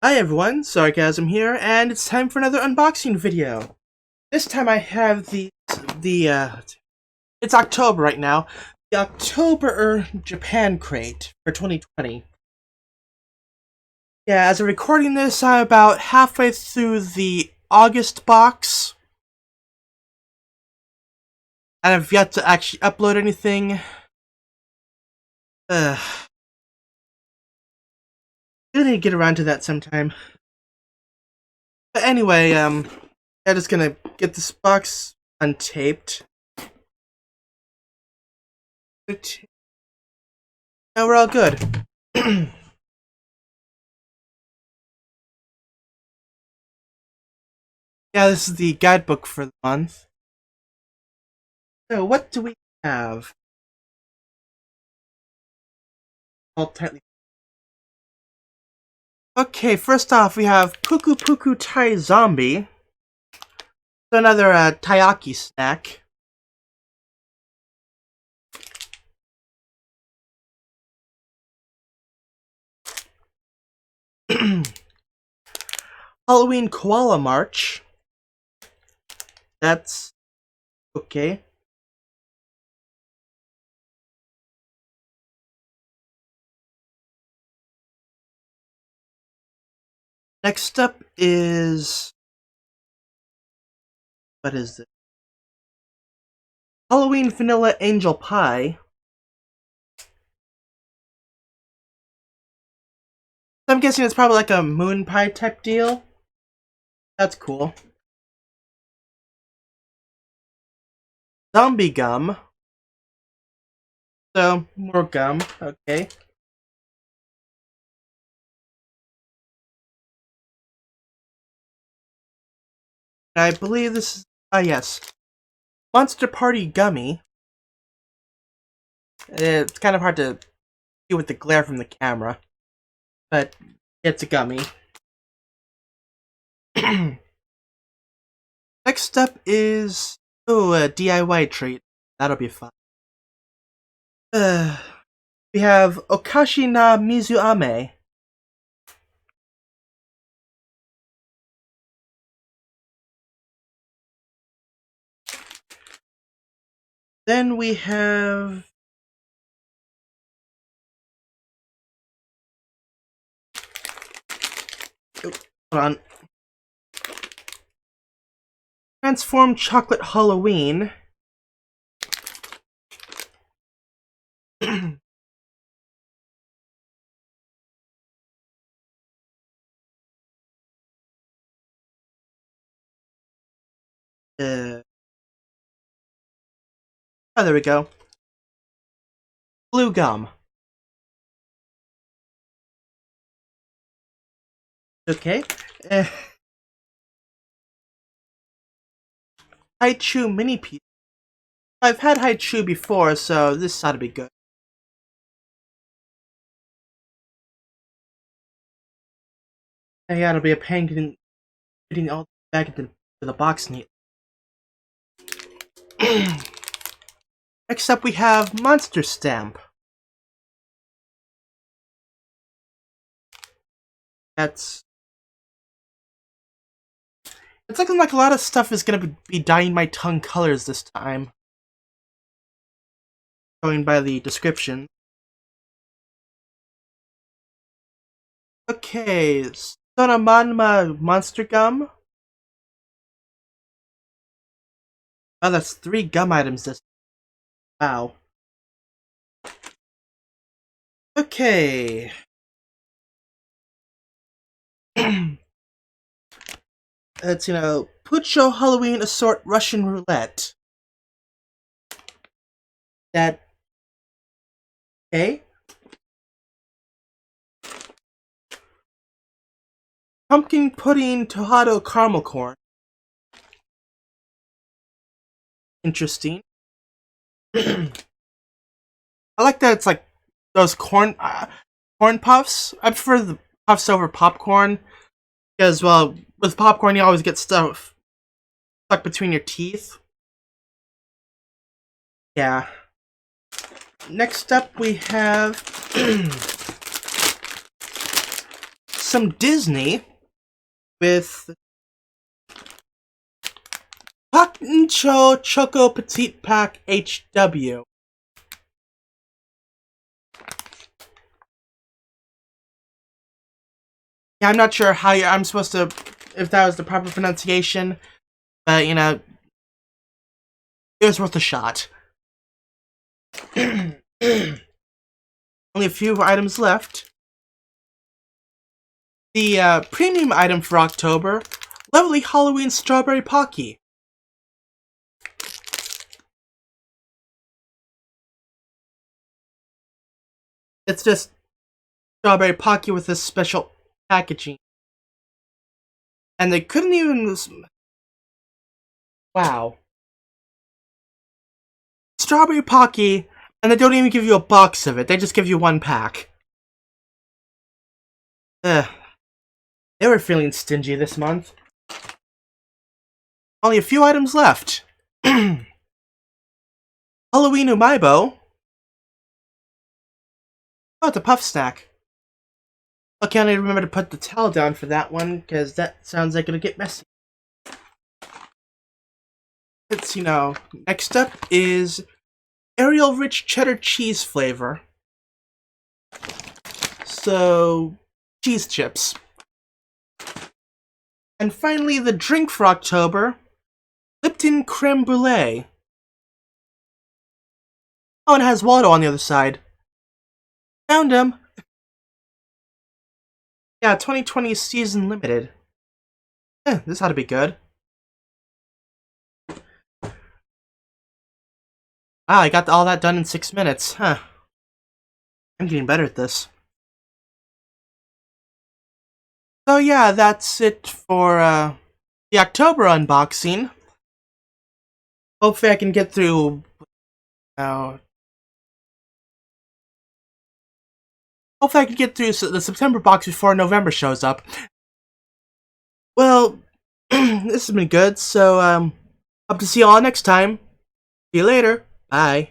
Hi everyone, Sarcasm here, and it's time for another unboxing video. This time I have it's October right now, the October Japan crate for 2020. Yeah, as I'm recording this, I'm about halfway through the August box, and I've yet to actually upload anything. I need to get around to that sometime. But anyway, I'm just gonna get this box untaped. Now we're all good. Yeah, this is the guidebook for the month. So, what do we have? Hold tightly. Okay, first off, we have Puku Puku Tai Zombie. So another taiyaki snack. Halloween Koala March. That's okay. Next up is... what is this? Halloween Vanilla Angel Pie. I'm guessing it's probably like a moon pie type deal. That's cool. Zombie Gum. So, more gum. Okay. I believe this is... yes. Monster Party Gummy. It's kind of hard to see with the glare from the camera, but it's a gummy. Next up is... a DIY treat. That'll be fun. We have Okashi na Mizuame. Then we have... hold on. Transform Chocolate Halloween. Oh, there we go. Blue gum. Okay. Haichu mini pizza. I've had Haichu before, so this ought to be good. Yeah, it'll be a pain getting all back into the box neat. Next up, we have Monster Stamp. It's looking like a lot of stuff is gonna be dyeing my tongue colors this time. Going by the description. Okay, Sonomanma Monster Gum. Oh, that's 3 gum items this. Wow. Okay. It's, Pucho Halloween Assort Russian Roulette. That... okay. Pumpkin Pudding Tojado Caramel Corn. Interesting. I like that it's like those corn puffs. I prefer the puffs over popcorn. Because, well, with popcorn you always get stuff stuck between your teeth. Yeah. Next up we have some Disney with Pak and Cho Choco Petite Pack HW. Yeah, I'm not sure how I'm supposed to, if that was the proper pronunciation, but you know, it was worth a shot. Only a few items left. The premium item for October, lovely Halloween Strawberry Pocky. It's just Strawberry Pocky with this special packaging. And they couldn't even... Wow. Strawberry Pocky, and they don't even give you a box of it. They just give you one pack. They were feeling stingy this month. Only a few items left. Halloween Umaibo. Oh, it's a puff snack. Okay, I need to remember to put the towel down for that one, because that sounds like it'll get messy. Let's see now. Next up is Ariel Rich Cheddar Cheese flavor. So, cheese chips. And finally, the drink for October, Lipton Creme Brulee. Oh, and it has Waldo on the other side. Found him! Yeah, 2020 season limited. This ought to be good. Wow, I got all that done in 6 minutes. Huh. I'm getting better at this. So yeah, that's it for the October unboxing. Hopefully I can get through... Hopefully I can get through the September box before November shows up. Well, this has been good, so hope to see you all next time. See you later. Bye.